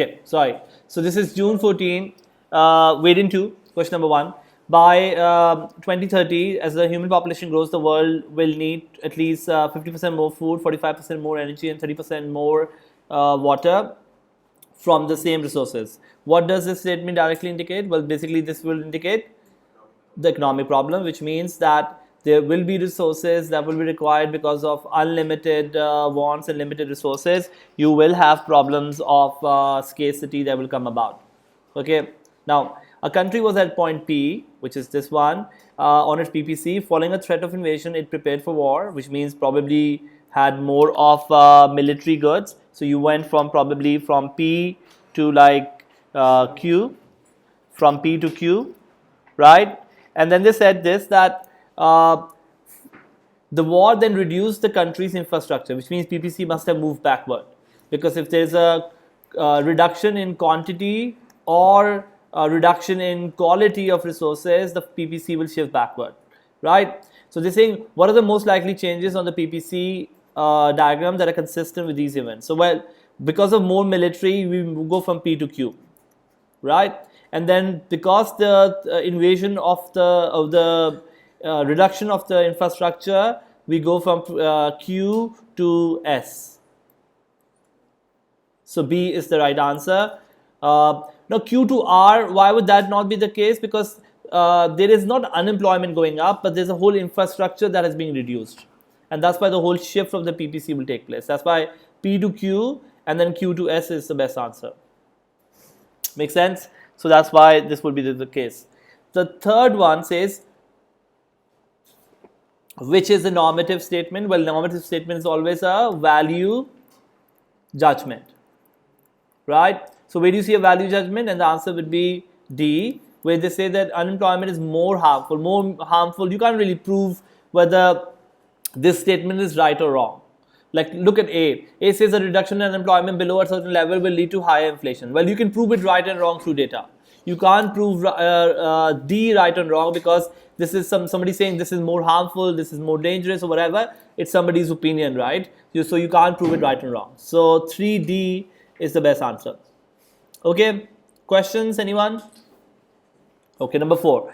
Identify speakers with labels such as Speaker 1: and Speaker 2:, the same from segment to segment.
Speaker 1: Okay, sorry. So this is June 14, Variant 2, question number 1. By 2030, as the human population grows, the world will need at least 50% more food, 45% more energy, and 30% more water from the same resources. What does this statement directly indicate? Well, basically, this will indicate the economic problem, which means that there will be resources that will be required because of unlimited wants and limited resources. You will have problems of scarcity that will come about. Okay, now a country was at point P, which is this one, on its PPC. Following a threat of invasion, it prepared for war, which means probably had more of military goods. So you went from probably from P to like Q, from P to Q, right? And then they said this, that the war then reduced the country's infrastructure, which means PPC must have moved backward. Because if there's a reduction in quantity or a reduction in quality of resources, the PPC will shift backward, right? So they're saying, what are the most likely changes on the PPC diagram that are consistent with these events? So, well, because of more military, we go from P to Q, right? And then because the invasion of the reduction of the infrastructure, we go from Q to S. So B is the right answer. Now Q to R, why would that not be the case? Because there is not unemployment going up, but there's a whole infrastructure that is being reduced. And that's why the whole shift of the PPC will take place. That's why P to Q and then Q to S is the best answer. Make sense? So that's why this would be the case. The third one says, which is a normative statement? Well, normative statement is always a value judgment, right? So where do you see a value judgment? And the answer would be D, where they say that unemployment is more harmful. More harmful. You can't really prove whether this statement is right or wrong. Like, look at A. A says a reduction in unemployment below a certain level will lead to higher inflation. Well, you can prove it right and wrong through data. You can't prove D right and wrong because this is somebody saying this is more harmful, this is more dangerous or whatever. It's somebody's opinion, right? So you can't prove it right and wrong. So 3D is the best answer. Okay, questions, anyone? Okay, number 4.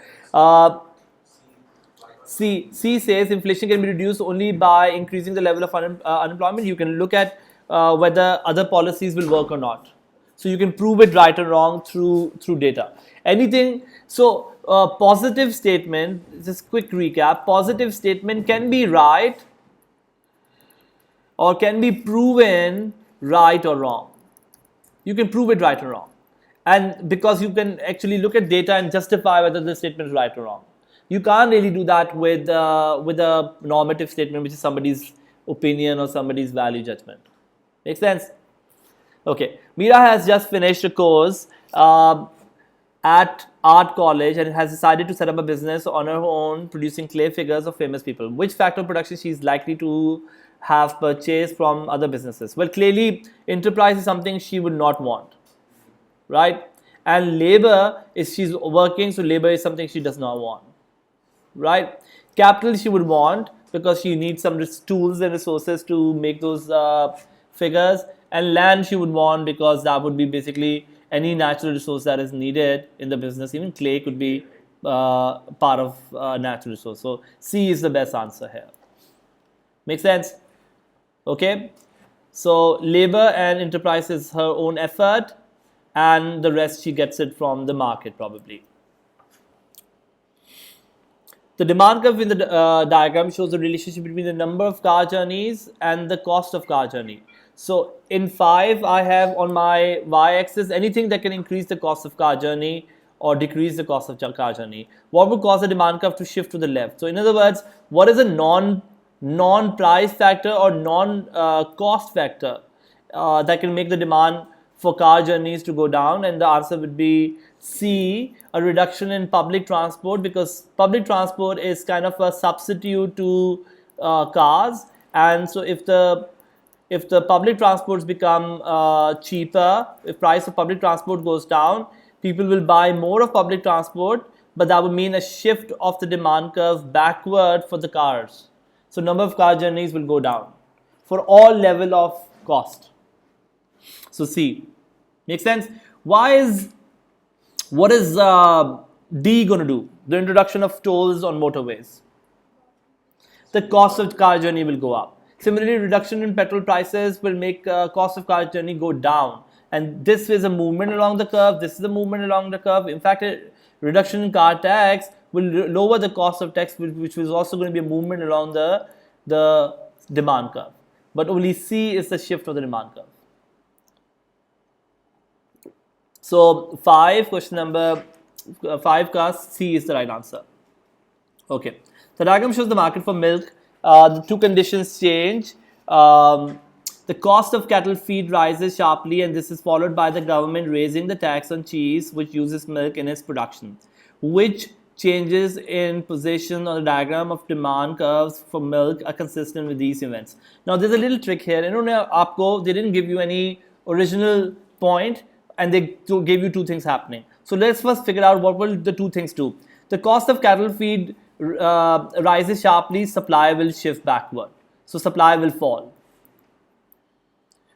Speaker 1: C says inflation can be reduced only by increasing the level of unemployment. You can look at whether other policies will work or not. So you can prove it right or wrong through data. Anything. So positive statement, just quick recap, positive statement can be right or can be proven right or wrong. You can prove it right or wrong. And because you can actually look at data and justify whether the statement is right or wrong. You can't really do that with a normative statement, which is somebody's opinion or somebody's value judgment. Make sense? Okay. Meera has just finished a course at art college and has decided to set up a business on her own, producing clay figures of famous people. Which factor of production she is likely to have purchased from other businesses? Well, clearly, enterprise is something she would not want, right? And labor is she's working, so labor is something she does not want. Right? Capital she would want because she needs some tools and resources to make those figures, and land she would want because that would be basically any natural resource that is needed in the business. Even clay could be part of natural resource. So C is the best answer here. Make sense? Okay. So labor and enterprise is her own effort, and the rest she gets it from the market probably. The demand curve in the diagram shows the relationship between the number of car journeys and the cost of car journey. So in 5, I have on my y-axis anything that can increase the cost of car journey or decrease the cost of car journey. What would cause the demand curve to shift to the left? So in other words, what is a non-price factor or non-cost factor that can make the demand for car journeys to go down? And the answer would be C, a reduction in public transport, because public transport is kind of a substitute to cars. And so if the public transports become cheaper, if price of public transport goes down, people will buy more of public transport, but that would mean a shift of the demand curve backward for the cars. So number of car journeys will go down for all level of cost. So C. Make sense? What is D going to do? The introduction of tolls on motorways. The cost of car journey will go up. Similarly, reduction in petrol prices will make cost of car journey go down. And this is a movement along the curve. This is a movement along the curve. In fact, a reduction in car tax will lower the cost of tax, which is also going to be a movement along the demand curve. But only C is the shift of the demand curve. So 5, question number 5 cast C is the right answer. Okay, the diagram shows the market for milk. The two conditions change. The cost of cattle feed rises sharply, and this is followed by the government raising the tax on cheese, which uses milk in its production. Which changes in position on the diagram of demand curves for milk are consistent with these events? Now, there's a little trick here. They didn't give you any original point, and they gave you two things happening. So let's first figure out what will the two things do. The cost of cattle feed rises sharply, supply will shift backward. So supply will fall,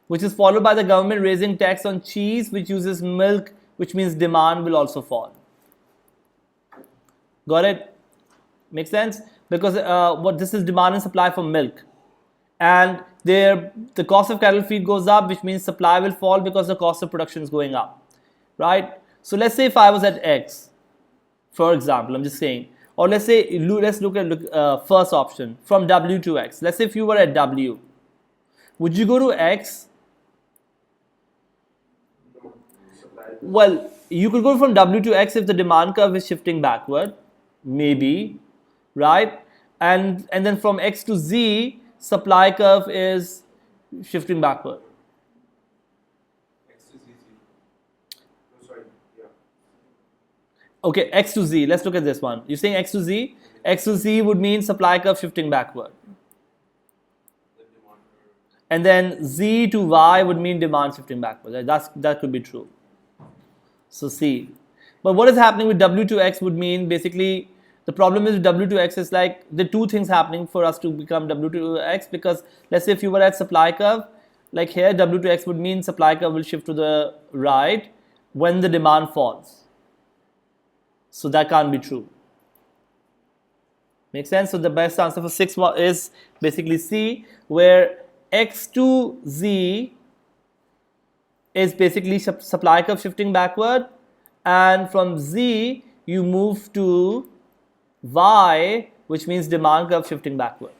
Speaker 1: which is followed by the government raising tax on cheese, which uses milk, which means demand will also fall. Got it? Makes sense? Because what this is demand and supply for milk. And the cost of cattle feed goes up, which means supply will fall because the cost of production is going up, right? So let's say if I was at X, for example, I'm just saying, or let's look at first option from W to X. Let's say if you were at W, would you go to X? Well, you could go from W to X if the demand curve is shifting backward, maybe, right? And then from X to Z, supply curve is shifting backward.
Speaker 2: X to Z. Oh, sorry. Yeah.
Speaker 1: Okay, X to Z. Let's look at this one. You're saying X to Z? X to Z would mean supply curve shifting backward. And then Z to Y would mean demand shifting backward. That could be true. So C. But what is happening with W to X would mean basically the problem is with W to X is like the two things happening for us to become W to X, because let's say if you were at supply curve, like here W to X would mean supply curve will shift to the right when the demand falls. So that can't be true. Make sense? So the best answer for 6 is basically C, where X to Z is basically supply curve shifting backward, and from Z you move to Y, which means demand curve shifting backward.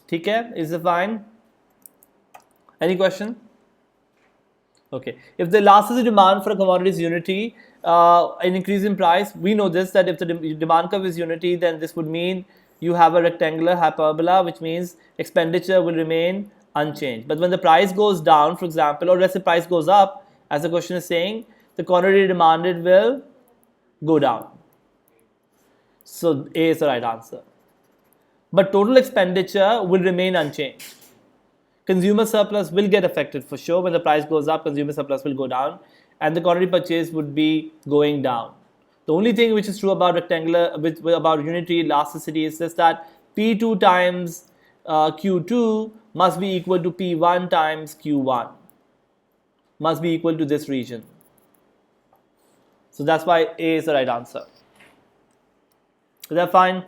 Speaker 1: Okay, is it fine? Any question? Okay, if the elasticity demand for a commodity is unity, an increase in price, we know this, that if the demand curve is unity, then this would mean you have a rectangular hyperbola, which means expenditure will remain unchanged. But when the price goes down, for example, or let's say price goes up, as the question is saying, the quantity demanded will go down. So A is the right answer. But total expenditure will remain unchanged. Consumer surplus will get affected for sure. When the price goes up, consumer surplus will go down, and the quantity purchased would be going down. The only thing which is true about about unity elasticity is this, that P2 times Q2 must be equal to P1 times Q1. Must be equal to this region. So that's why A is the right answer. Is that fine?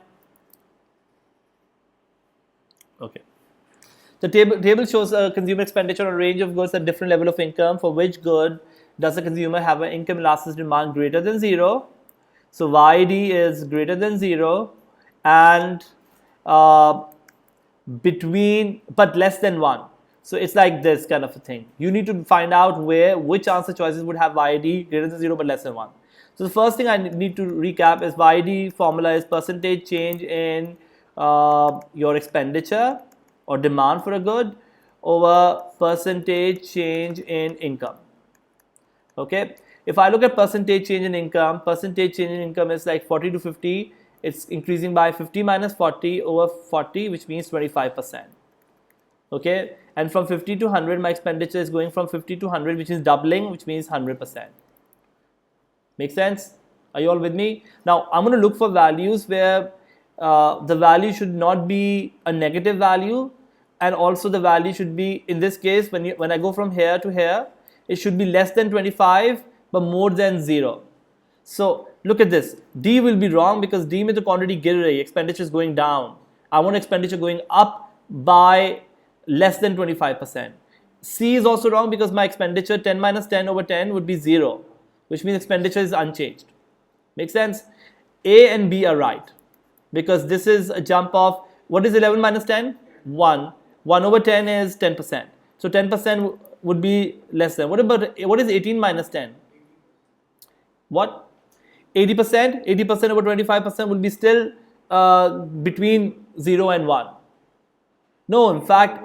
Speaker 1: Okay. The table shows consumer expenditure on a range of goods at different level of income. For which good does the consumer have an income elasticity demand greater than 0? So YD is greater than 0, and but less than 1. So it's like this kind of a thing. You need to find out which answer choices would have YD greater than 0 but less than 1. So the first thing I need to recap is YD formula is percentage change in your expenditure or demand for a good over percentage change in income. Okay, if I look at percentage change in income is like 40 to 50. It's increasing by 50 minus 40 over 40, which means 25%. Okay, and from 50 to 100, my expenditure is going from 50 to 100, which is doubling, which means 100%. Make sense? Are you all with me? Now I'm going to look for values where the value should not be a negative value, and also the value should be, in this case, when I go from here to here, it should be less than 25 but more than 0. So look at this. D will be wrong because D में तो quantity गिर रही है, expenditure is going down. I want expenditure going up by less than 25%. C is also wrong because my expenditure 10 minus 10 over 10 would be 0, which means expenditure is unchanged. Make sense? A and B are right because this is a jump of, what is 11 minus 10? 1. 1 over 10 is 10%. So 10% would be less than. What is 18 minus 10? What? 80%? 80% over 25% will be still between 0 and 1. No, in fact,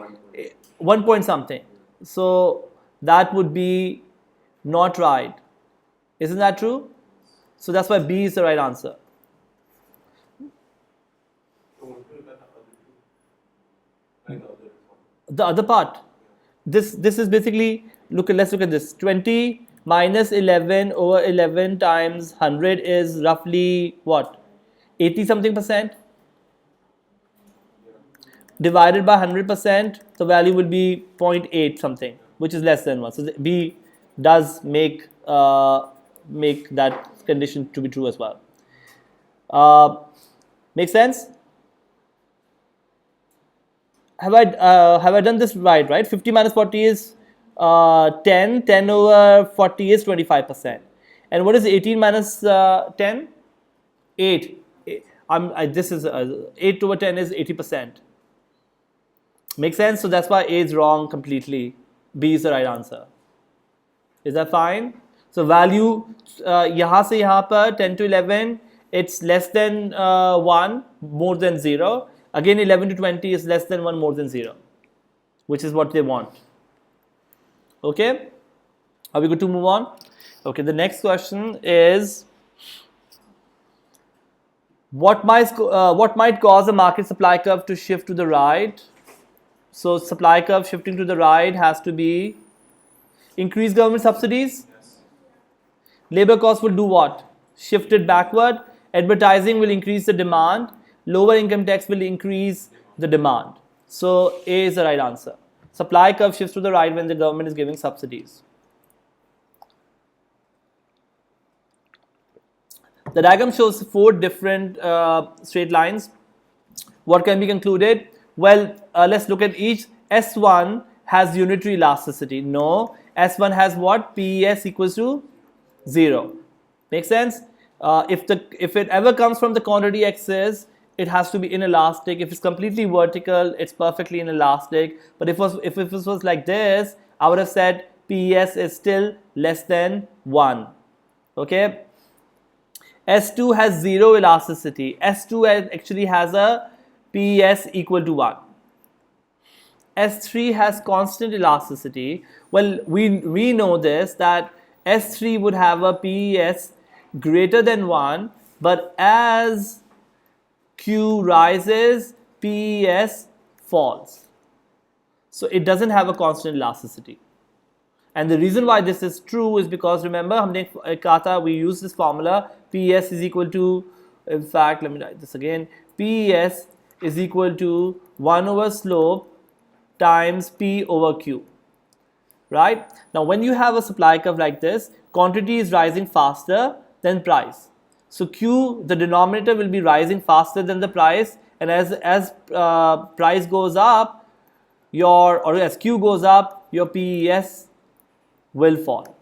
Speaker 1: 1 point something. So that would be not right. Isn't that true? So that's why B is the right answer. The other part, this is basically, let's look at this. 20 minus 11 over 11 times 100 is roughly what? 80 something percent. Divided by 100%, the value will be 0.8 something, which is less than 1. So B does make that condition to be true as well. Make sense? Have I done this right? Right? 50 minus 40 is 10. 10 over 40 is 25%. And what is 18 minus 10? 8. This is 8 over 10 is 80%. Makes sense? So that's why A is wrong completely. B is the right answer. Is that fine? So value यहाँ से यहाँ पर 10 to 11, it's less than 1, more than 0. Again 11 to 20 is less than 1, more than 0, which is what they want. Okay? Are we good to move on? Okay, the next question is, what might cause the market supply curve to shift to the right? So supply curve shifting to the right has to be increased government subsidies.
Speaker 2: Yes.
Speaker 1: Labor costs will do what? Shift it backward. Advertising will increase the demand. Lower income tax will increase the demand. So A is the right answer. Supply curve shifts to the right when the government is giving subsidies. The diagram shows 4 different straight lines. What can be concluded? Well, let's look at each. S1 has unitary elasticity. No. S1 has what? PES equals to 0. Make sense? If it ever comes from the quantity axis, it has to be inelastic. If it's completely vertical, it's perfectly inelastic. But if it was like this, I would have said PES is still less than 1. Okay? S2 has 0 elasticity. S2 actually has a PES equal to 1. S3 has constant elasticity. Well, we know this, that S3 would have a PES greater than 1, but as Q rises, PES falls. So it doesn't have a constant elasticity. And the reason why this is true is because, remember, we use this formula, PES is equal to, in fact, let me write this again, PES is equal to 1 over slope times P over Q. Right? Now, when you have a supply curve like this, quantity is rising faster than price. So Q, the denominator, will be rising faster than the price, and as price goes up, as Q goes up, your PES will fall.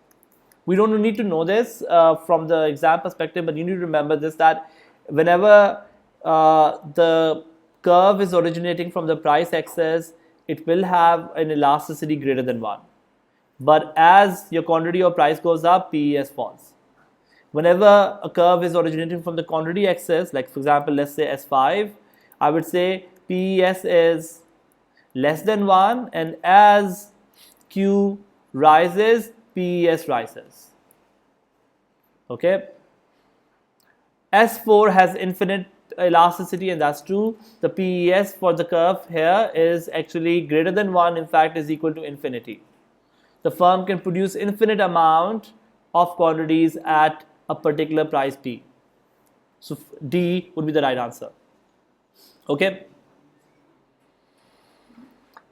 Speaker 1: We don't need to know this from the exam perspective, but you need to remember this, that whenever the curve is originating from the price axis, it will have an elasticity greater than 1. But as your quantity or price goes up, PES falls. Whenever a curve is originating from the quantity axis, like for example, let's say S5, I would say PES is less than 1, and as Q rises, PES rises. Okay? S4 has infinite elasticity, and that's true. The PES for the curve here is actually greater than 1, in fact is equal to infinity. The firm can produce infinite amount of quantities at a particular price P. So D would be the right answer. Okay?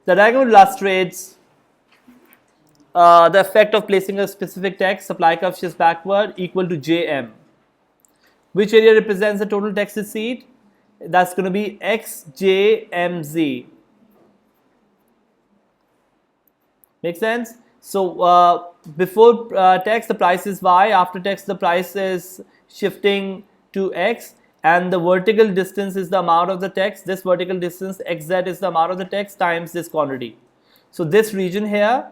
Speaker 1: The diagram illustrates the effect of placing a specific text, supply curve shifts backward, equal to Jm. Which area represents the total text receipt? That's going to be Xjmz. Make sense? So before text the price is y, after text the price is shifting to x, and the vertical distance is the amount of the text. This vertical distance xz is the amount of the text times this quantity. So this region here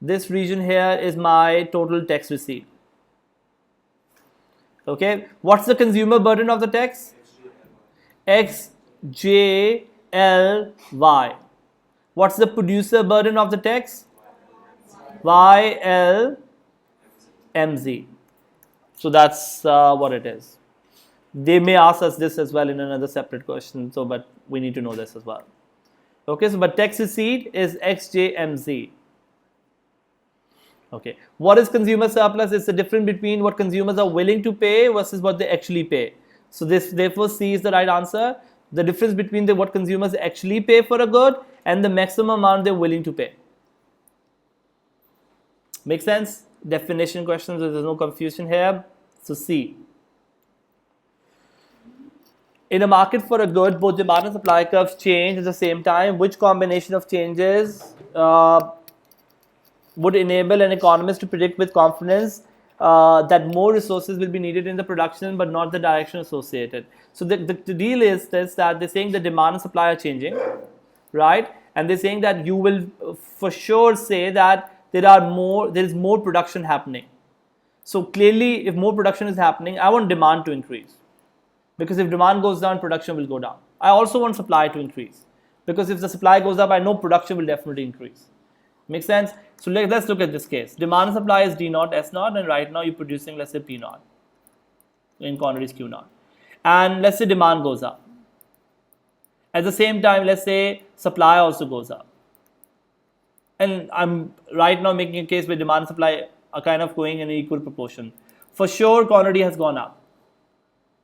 Speaker 1: is my total text receipt. Okay, what's the consumer burden of the text? Xjly. What's the producer burden of the text? Ylmz. So that's what it is. They may ask us this as well in another separate question, so but we need to know this as well. Okay, so but text receipt is Xjmz. Okay, what is consumer surplus? It's the difference between what consumers are willing to pay versus what they actually pay. So this therefore C is the right answer. The difference between what consumers actually pay for a good and the maximum amount they're willing to pay. Make sense? Definition questions, there's no confusion here. So C. In a market for a good, both demand and supply curves change at the same time. Which combination of changes would enable an economist to predict with confidence that more resources will be needed in the production but not the direction associated? So the deal is this, that they're saying the demand and supply are changing, right? And they're saying that you will for sure say that there is more production happening. So clearly, if more production is happening, I want demand to increase. Because if demand goes down, production will go down. I also want supply to increase. Because if the supply goes up, I know production will definitely increase. Make sense? So let's look at this case. Demand and supply is D naught, S naught, and right now you're producing, let's say, P naught. In quantities Q naught. And let's say demand goes up. At the same time, let's say supply also goes up. And I'm right now making a case where demand and supply are kind of going in an equal proportion. For sure, quantity has gone up.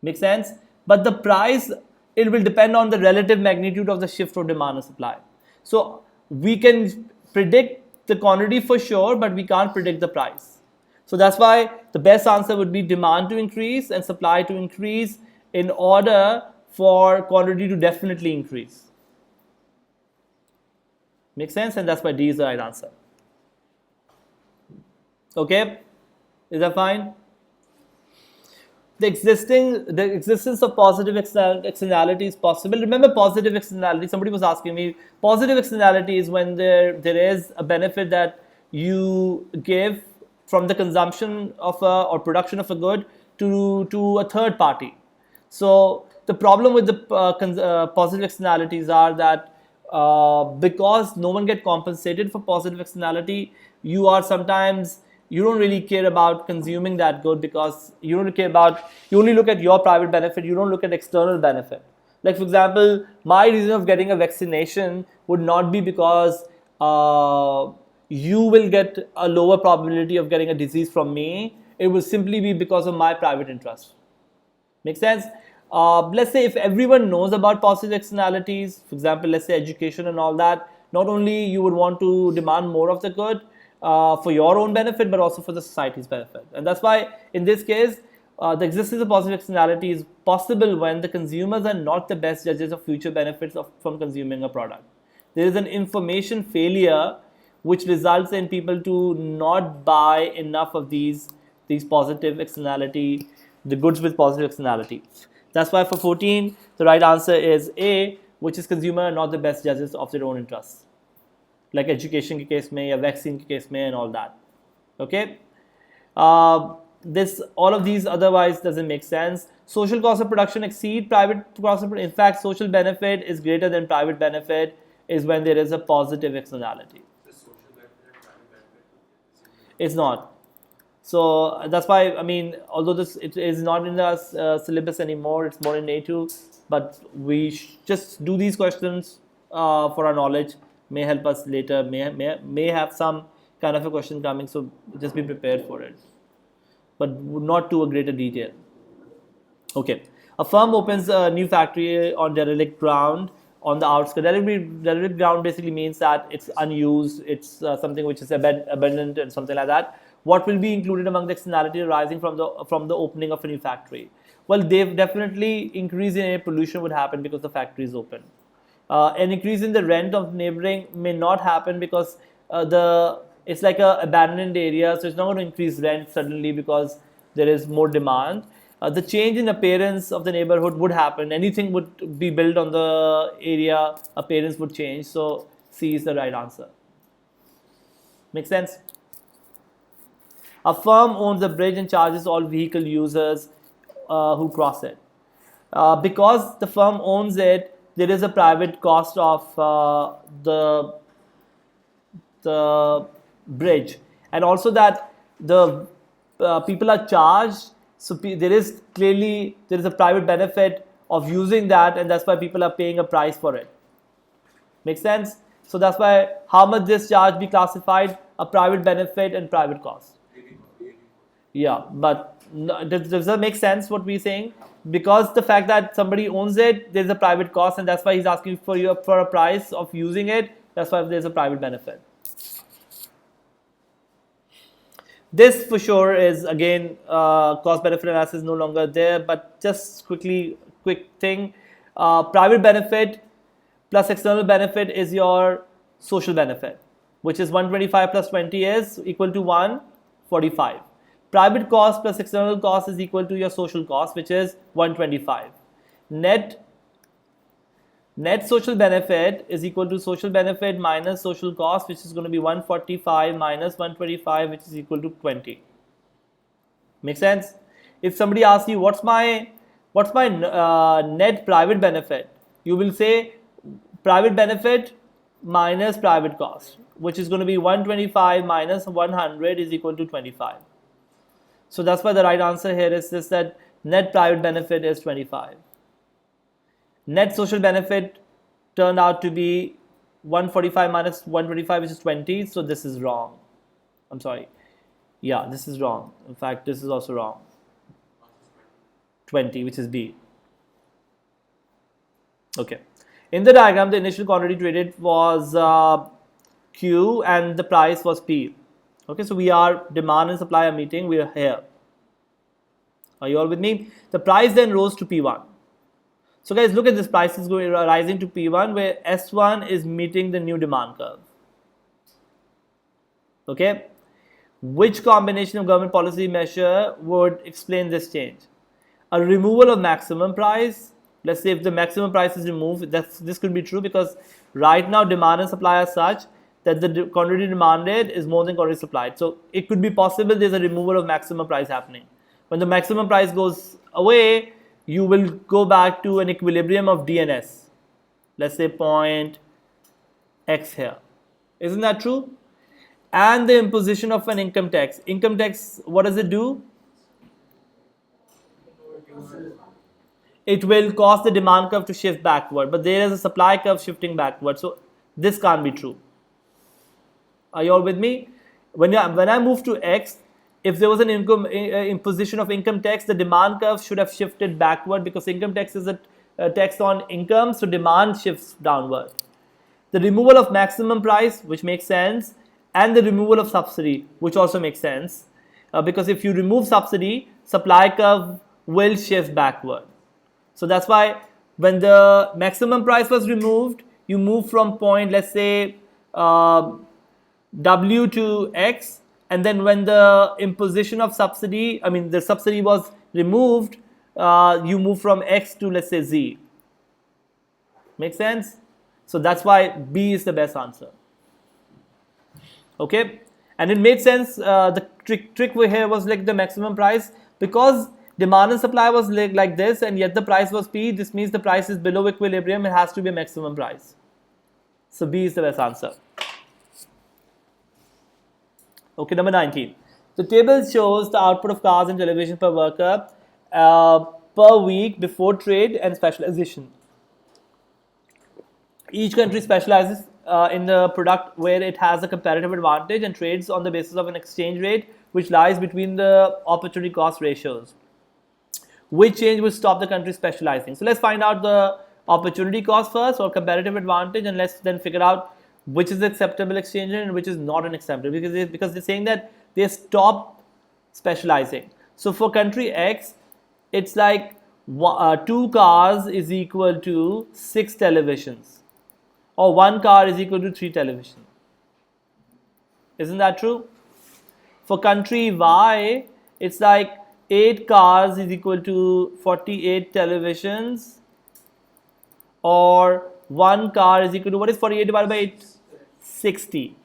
Speaker 1: Make sense? But the price, it will depend on the relative magnitude of the shift of demand and supply. So we can predict the quantity for sure, but we can't predict the price. So that's why the best answer would be demand to increase and supply to increase in order for quantity to definitely increase. Make sense? And that's why D is the right answer. Okay? Is that fine? The existence of positive externality is possible. Remember positive externality, somebody was asking me, positive externality is when there is a benefit that you give from the consumption of or production of a good to a third party. So the problem with the positive externalities are that because no one gets compensated for positive externality, you don't really care about consuming that good because you only look at your private benefit, you don't look at external benefit. Like for example, my reason of getting a vaccination would not be because you will get a lower probability of getting a disease from me. It will simply be because of my private interest. Make sense? Let's say if everyone knows about positive externalities, for example, let's say education and all that, not only you would want to demand more of the good for your own benefit, but also for the society's benefit. And that's why in this case, the existence of positive externality is possible when the consumers are not the best judges of future benefits from consuming a product. There is an information failure which results in people to not buy enough of these positive externality, the goods with positive externality. That's why for 14, the right answer is A, which is consumer are not the best judges of their own interests. Like education ke case mein, ya vaccine ke case mein and all that. Okay? All of these otherwise doesn't make sense. Social cost of production exceed private cost of production. In fact, social benefit is greater than private benefit is when there is a positive externality.
Speaker 2: The social benefit and private benefit.
Speaker 1: It's not. So that's why, I mean, although it is not in the syllabus anymore, it's more in A2, but we just do these questions for our knowledge, may help us later, may have some kind of a question coming, so just be prepared for it, but not to a greater detail. Okay, a firm opens a new factory on derelict ground on the outskirts. Derelict ground basically means that it's unused, it's something which is abandoned and something like that. What will be included among the externality arising from the opening of a new factory? Well, they've definitely increase in air pollution would happen because the factory is open. An increase in the rent of neighboring may not happen because it's like a abandoned area, so it's not going to increase rent suddenly because there is more demand. The change in appearance of the neighborhood would happen. Anything would be built on the area, appearance would change. So C is the right answer. Make sense? A firm owns a bridge and charges all vehicle users who cross it. Because the firm owns it, there is a private cost of the bridge, and also that the people are charged. So there is a private benefit of using that, and that's why people are paying a price for it. Make sense? So that's why how much this charge be classified? A private benefit and private cost. Yeah, but does that make sense what we're saying? Because the fact that somebody owns it, there's a private cost, and that's why he's asking for a price of using it. That's why there's a private benefit. This for sure is again cost benefit analysis is no longer there, but just quick thing. Private benefit plus external benefit is your social benefit, which is 125 plus 20 is equal to 145. Private cost plus external cost is equal to your social cost, which is 125. Net social benefit is equal to social benefit minus social cost, which is going to be 145 minus 125, which is equal to 20. Make sense? If somebody asks you what's my net private benefit, you will say private benefit minus private cost, which is going to be 125 minus 100 is equal to 25. So that's why the right answer here is this, that net private benefit is 25. Net social benefit turned out to be 145 minus 125, which is 20. So this is wrong. I'm sorry. Yeah, this is wrong. In fact, this is also wrong. 20, which is B. Okay. In the diagram, the initial quantity traded was Q and the price was P. Okay, so we are demand and supply are meeting. We are here. Are you all with me? The price then rose to P1. So guys, look at this, price is rising to P1 where S1 is meeting the new demand curve. Okay, which combination of government policy measure would explain this change? A removal of maximum price. Let's say if the maximum price is removed, this could be true because right now demand and supply are such that the quantity demanded is more than quantity supplied. So it could be possible there's a removal of maximum price happening. When the maximum price goes away, you will go back to an equilibrium of DNS. Let's say point X here. Isn't that true? And the imposition of an income tax. Income tax, what does it do? It will cause the demand curve to shift backward, but there is a supply curve shifting backward. So this can't be true. Are you all with me? When I move to X, if there was an imposition of income tax, the demand curve should have shifted backward because income tax is a tax on income, so demand shifts downward. The removal of maximum price, which makes sense, and the removal of subsidy, which also makes sense, because if you remove subsidy, supply curve will shift backward. So that's why when the maximum price was removed, you move from point, let's say, W to X, and then when the imposition of subsidy, the subsidy was removed, you move from X to, let's say, Z. Make sense? So that's why B is the best answer. Okay? And it made sense, the trick here was like the maximum price, because demand and supply was like this, and yet the price was P. This means the price is below equilibrium. It has to be a maximum price. So B is the best answer. Okay, number 19. The table shows the output of cars and television per worker per week before trade and specialization. Each country specializes in the product where it has a comparative advantage and trades on the basis of an exchange rate which lies between the opportunity cost ratios. Which change will stop the country specializing? So let's find out the opportunity cost first or comparative advantage, and let's then figure out which is acceptable exchange rate and which is not an acceptable, because they're saying that they stop specializing. So for country X, it's like 2 cars is equal to 6 televisions, or 1 car is equal to 3 televisions. Isn't that true? For country Y, it's like 8 cars is equal to 48 televisions, or 1 car is equal to, what is 48 divided by 8? 60.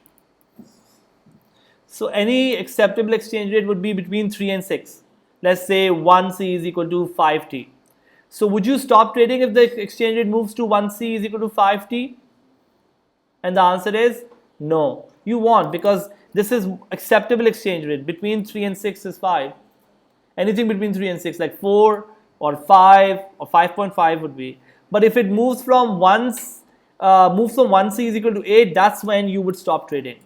Speaker 1: So any acceptable exchange rate would be between 3 and 6. Let's say 1C is equal to 5T. So would you stop trading if the exchange rate moves to 1C is equal to 5T? And the answer is no. You won't, because this is acceptable exchange rate. Between 3 and 6 is 5. Anything between 3 and 6, like 4 or 5 or 5.5 would be. But if it moves from 1C is equal to 8, that's when you would stop trading.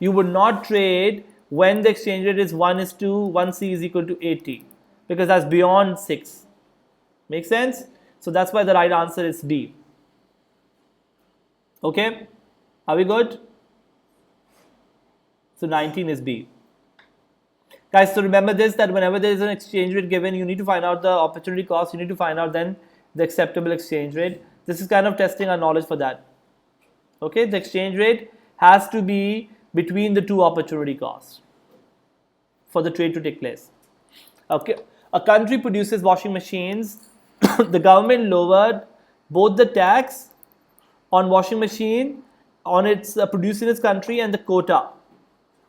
Speaker 1: You would not trade when the exchange rate is 1:2, 1C is equal to 80, because that's beyond 6. Make sense? So that's why the right answer is D. Okay? Are we good? So 19 is B. Guys, so remember this, that whenever there is an exchange rate given, you need to find out the opportunity cost, you need to find out then the acceptable exchange rate. This is kind of testing our knowledge for that. Okay, the exchange rate has to be between the two opportunity costs for the trade to take place. Okay, a country produces washing machines. The government lowered both the tax on washing machine on its produced in its country and the quota.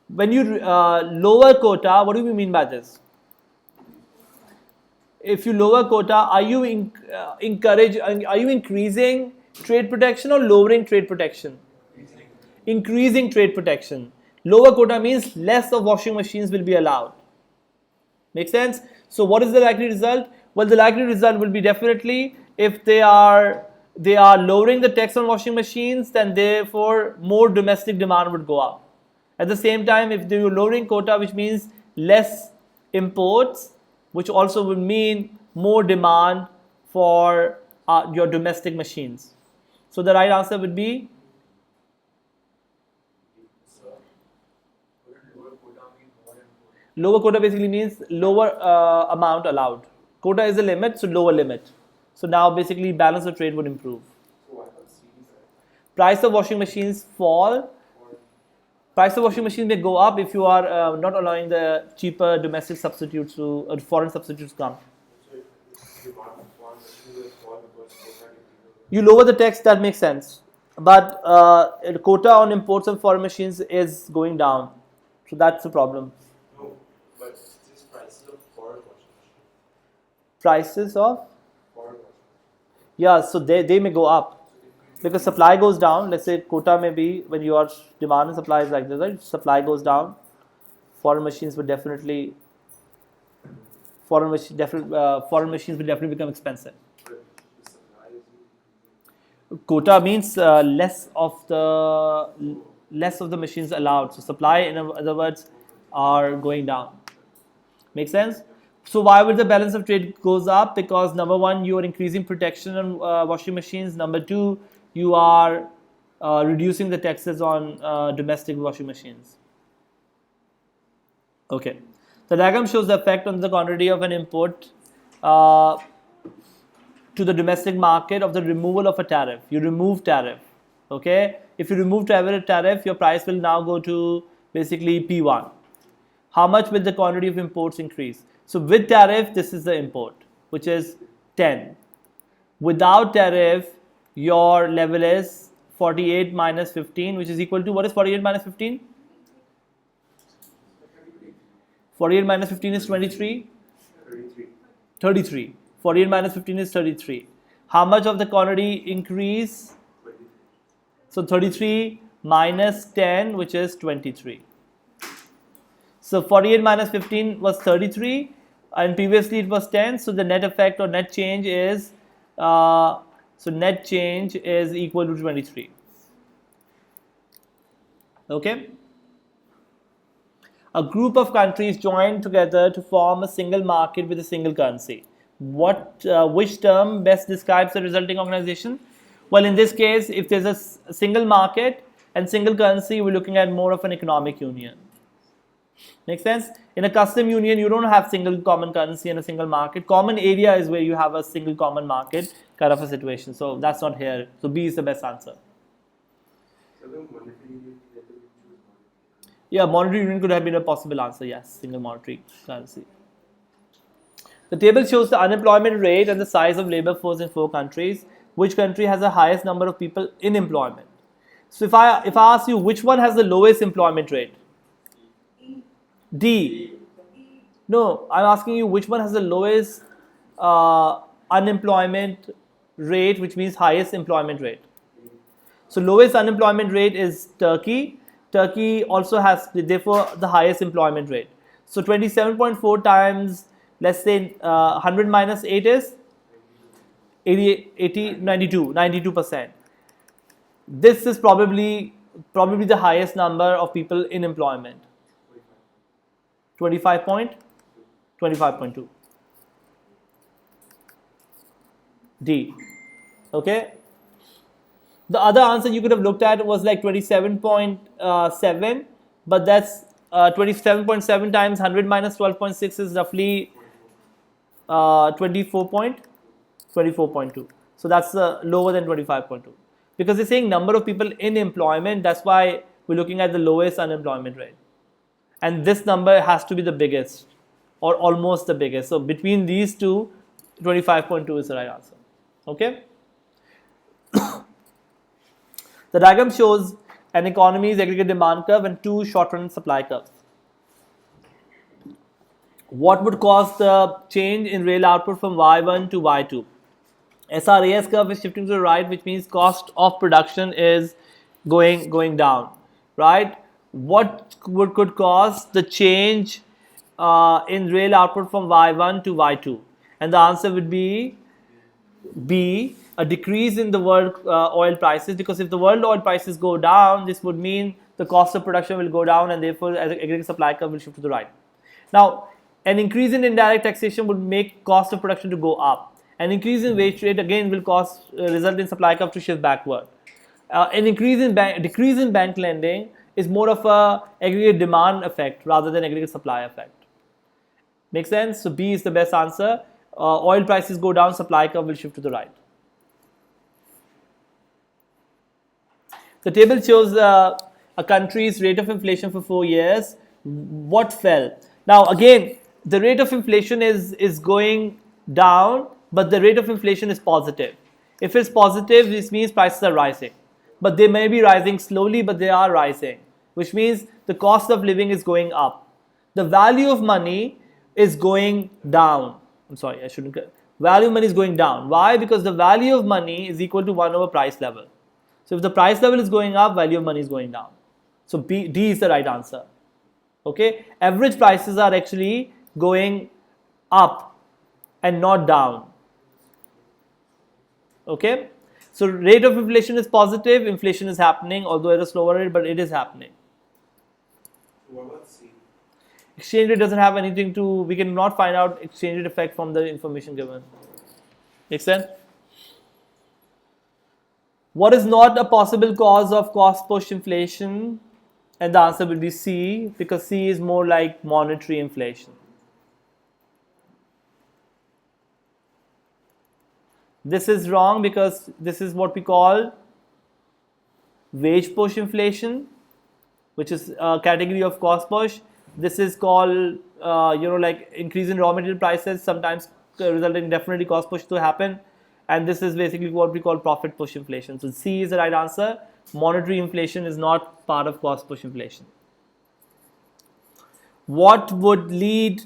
Speaker 1: When you lower quota, what do we mean by this? If you lower quota, are you increasing trade protection or lowering trade protection? Increasing trade protection. Lower quota means less of washing machines will be allowed. Make sense? So what is the likely result? Well, the likely result will be definitely, if they are lowering the tax on washing machines, then therefore more domestic demand would go up. At the same time, if they are lowering quota, which means less imports, which also would mean more demand for your domestic machines. So the right answer would be lower quota basically means lower amount allowed. Quota is the limit, so lower limit. So now basically balance of trade would improve. Price of washing machines fall. Price of washing machines may go up if you are not allowing the cheaper domestic substitutes to foreign substitutes come. You lower the tax, that makes sense. But quota on imports of foreign machines is going down. So that's the problem.
Speaker 2: No, but these prices of foreign washing machines.
Speaker 1: Prices of?
Speaker 2: Foreign washing machines.
Speaker 1: Yeah, so they may go up. Because supply goes down, let's say quota may be, when your demand and supply is like this, right? Supply goes down, foreign machines would definitely, foreign machines will definitely become expensive. Quota means less of the machines allowed. So supply, in other words, are going down. Make sense? So why would the balance of trade goes up? Because number one, you are increasing protection on washing machines. Number two, you are reducing the taxes on domestic washing machines. Okay. The diagram shows the effect on the quantity of an import to the domestic market of the removal of a tariff. You remove tariff. Okay. If you remove tariff, your price will now go to basically P1. How much will the quantity of imports increase? So with tariff, this is the import, which is 10. Without tariff, your level is 48 minus 15, which is equal to, what is 48 minus 15? 48 minus 15 is 23? 33. 48 minus 15 is 33. How much of the quantity increase? So 33 minus 10, which is 23. So 48 minus 15 was 33, and previously it was 10. So the net effect or net change is equal to 23. Okay. A group of countries joined together to form a single market with a single currency. Which term best describes the resulting organization? Well, in this case, if there's a single market and single currency, we're looking at more of an economic union. Make sense? In a custom union, you don't have single common currency and a single market. Common area is where you have a single common market kind of a situation. So that's not here. So B is the best answer. Yeah, monetary union could have been a possible answer. Yes, single monetary currency. The table shows the unemployment rate and the size of labor force in 4 countries. Which country has the highest number of people in employment? So if I ask you which one has the lowest employment rate? D. No, I'm asking you which one has the lowest unemployment rate, which means highest employment rate. So lowest unemployment rate is Turkey. Turkey also has therefore the highest employment rate. So 27.4 times, let's say 100 minus 8 is 92%. This is probably the highest number of people in employment. 25.2. D. Okay. The other answer you could have looked at was like 27.7, but that's 27.7 times 100 minus 12.6 is roughly 24.2. So that's lower than 25.2. Because they're saying number of people in employment, that's why we're looking at the lowest unemployment rate. And this number has to be the biggest or almost the biggest. So between these two, 25.2 is the right answer. Okay. The diagram shows an economy's aggregate demand curve and 2 short-run supply curves. What would cause the change in real output from Y1 to Y2? SRAS curve is shifting to the right, which means cost of production is going down, right? What could cause the change in real output from Y1 to Y2? And the answer would be B, a decrease in the world oil prices, because if the world oil prices go down, this would mean the cost of production will go down and therefore aggregate supply curve will shift to the right. Now, an increase in indirect taxation would make cost of production to go up. An increase in wage rate again will result in supply curve to shift backward. An decrease in bank lending is more of a aggregate demand effect rather than aggregate supply effect. Make sense? So B is the best answer. Oil prices go down, supply curve will shift to the right. The table shows a country's rate of inflation for 4 years. What fell? Now again, the rate of inflation is going down, but the rate of inflation is positive. If it's positive, this means prices are rising. But they may be rising slowly, but they are rising, which means the cost of living is going up. The value of money is going down. I'm sorry, I shouldn't. Value of money is going down. Why? Because the value of money is equal to 1 over price level. So if the price level is going up, value of money is going down. So D is the right answer. Okay, average prices are actually going up and not down. Okay, so rate of inflation is positive, inflation is happening, although at a slower rate, but it is happening.
Speaker 2: What about C?
Speaker 1: Exchange rate doesn't have anything to, we cannot find out exchange rate effect from the information given. Make sense? What is not a possible cause of cost push inflation? And the answer will be C, because C is more like monetary inflation. This is wrong because this is what we call wage push inflation, which is a category of cost push. This is called, like increase in raw material prices, sometimes resulting definitely cost push to happen. And this is basically what we call profit push inflation. So C is the right answer. Monetary inflation is not part of cost push inflation. What would lead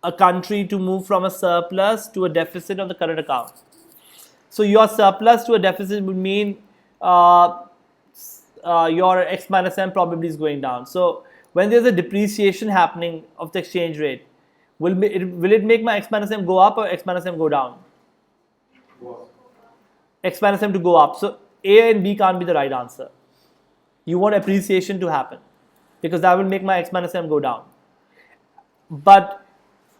Speaker 1: a country to move from a surplus to a deficit on the current account? So your surplus to a deficit would mean your X minus M probably is going down. So when there's a depreciation happening of the exchange rate, will it make my X minus M go up or X minus M go down? X minus M to go up. So A and B can't be the right answer. You want appreciation to happen because that will make my X minus M go down. But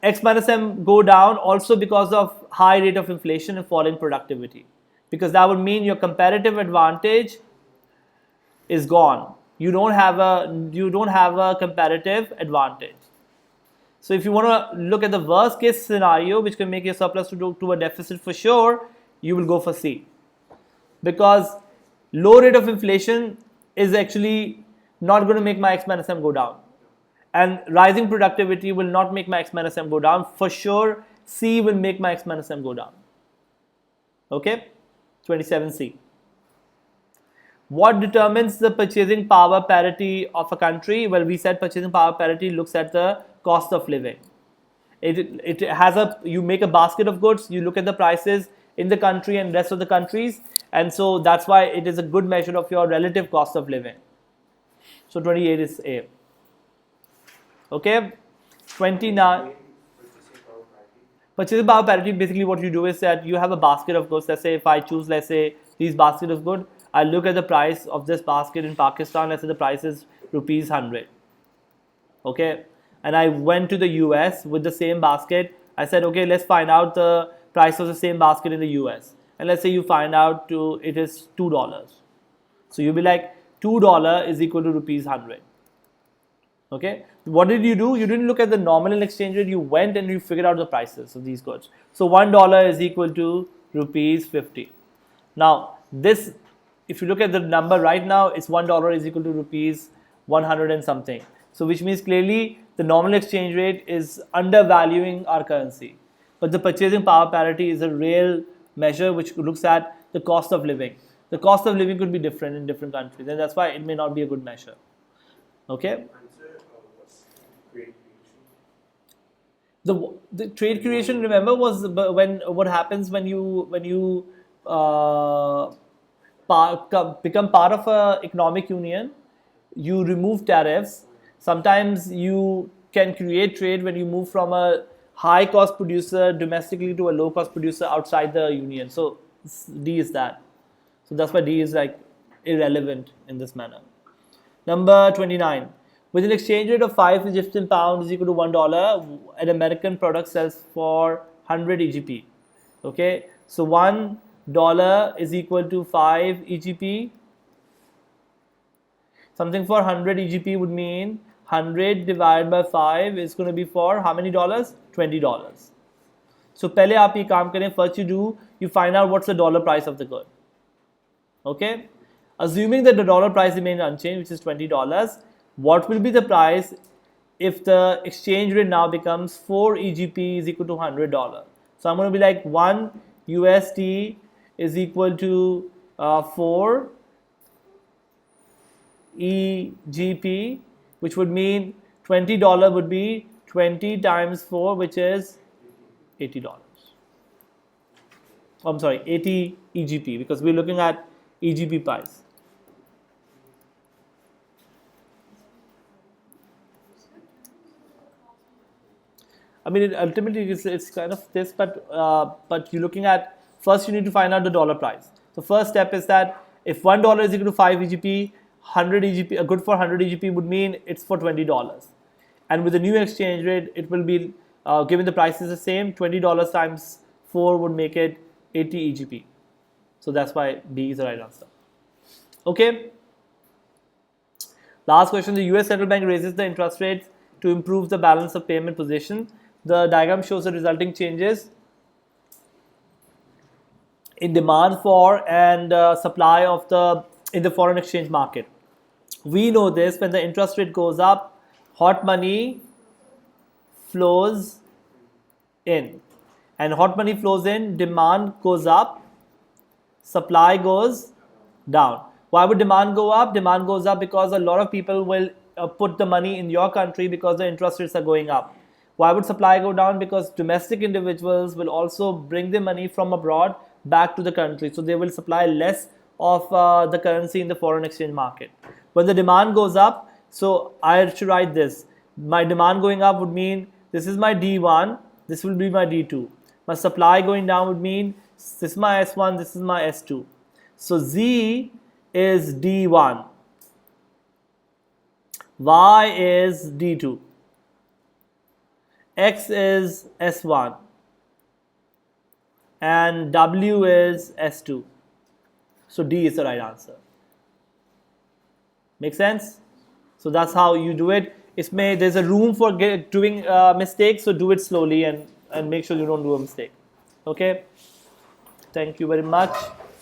Speaker 1: X minus M go down also because of high rate of inflation and falling productivity, because that would mean your comparative advantage is gone. You don't have a comparative advantage. So if you want to look at the worst case scenario, which can make your surplus to a deficit for sure, you will go for C, because low rate of inflation is actually not going to make my X minus M go down, and rising productivity will not make my X minus M go down. For sure, C will make my X minus M go down. Okay, 27C. What determines the purchasing power parity of a country? Well, we said purchasing power parity looks at the cost of living. It has you make a basket of goods, you look at the prices in the country and rest of the countries, and so that's why it is a good measure of your relative cost of living. So 28 is A. Okay, 29. Purchasing power parity, basically what you do is that you have a basket of goods. Let's say if I choose, let's say, these basket of goods, I look at the price of this basket in Pakistan. Let's say the price is rupees 100. Okay, and I went to the US with the same basket. I said, okay, let's find out the price of the same basket in the US. And let's say you find out it is $2. So you'll be like, $2 is equal to rupees 100. Okay, what did you do? You didn't look at the nominal exchange rate. You went and you figured out the prices of these goods. So $1 is equal to rupees 50. Now this, if you look at the number right now, it's $1 is equal to rupees 100 and something. So which means clearly the nominal exchange rate is undervaluing our currency. But the purchasing power parity is a real measure which looks at the cost of living. The cost of living could be different in different countries, and that's why it may not be a good measure. Okay. The trade creation, remember, was when what happens when you become part of a economic union, you remove tariffs. Sometimes you can create trade when you move from a high cost producer domestically to a low cost producer outside the union. So D is that. So that's why D is like irrelevant in this manner. Number 29. With an exchange rate of 5 Egyptian pounds is equal to $1, an American product sells for 100 EGP. Okay, so $1 is equal to 5 EGP. Something for 100 EGP would mean 100 divided by 5 is going to be for how many dollars? $20. So पहले आप ये काम करें. First you find out what's the dollar price of the good. Okay, assuming that the dollar price remains unchanged, which is $20. What will be the price if the exchange rate now becomes 4 EGP is equal to $100? So I'm going to be like 1 USD is equal to 4 EGP, which would mean $20 would be 20 times 4, which is $80. I'm sorry, 80 EGP, because we're looking at EGP price. I mean, ultimately it's kind of this, but you're looking at, first you need to find out the dollar price. So first step is that if $1 is equal to 5 EGP, 100 EGP, a good for 100 EGP would mean it's for $20. And with the new exchange rate, it will be, given the price is the same, $20 times 4 would make it 80 EGP. So that's why B is the right answer. Okay. Last question, the US Central Bank raises the interest rates to improve the balance of payment position. The diagram shows the resulting changes in demand for and supply of in the foreign exchange market. We know this, when the interest rate goes up, hot money flows in, and hot money flows in, demand goes up, supply goes down. Why would demand go up? Demand goes up because a lot of people will put the money in your country because the interest rates are going up. Why would supply go down? Because domestic individuals will also bring the money from abroad back to the country. So they will supply less of the currency in the foreign exchange market. When the demand goes up, so I should write this. My demand going up would mean this is my D1, this will be my D2. My supply going down would mean this is my S1, this is my S2. So Z is D1, Y is D2. X is S1 and W is S2. So D is the right answer. Make sense? So that's how you do it. There's a room for doing mistakes, so do it slowly and make sure you don't do a mistake. Okay? Thank you very much.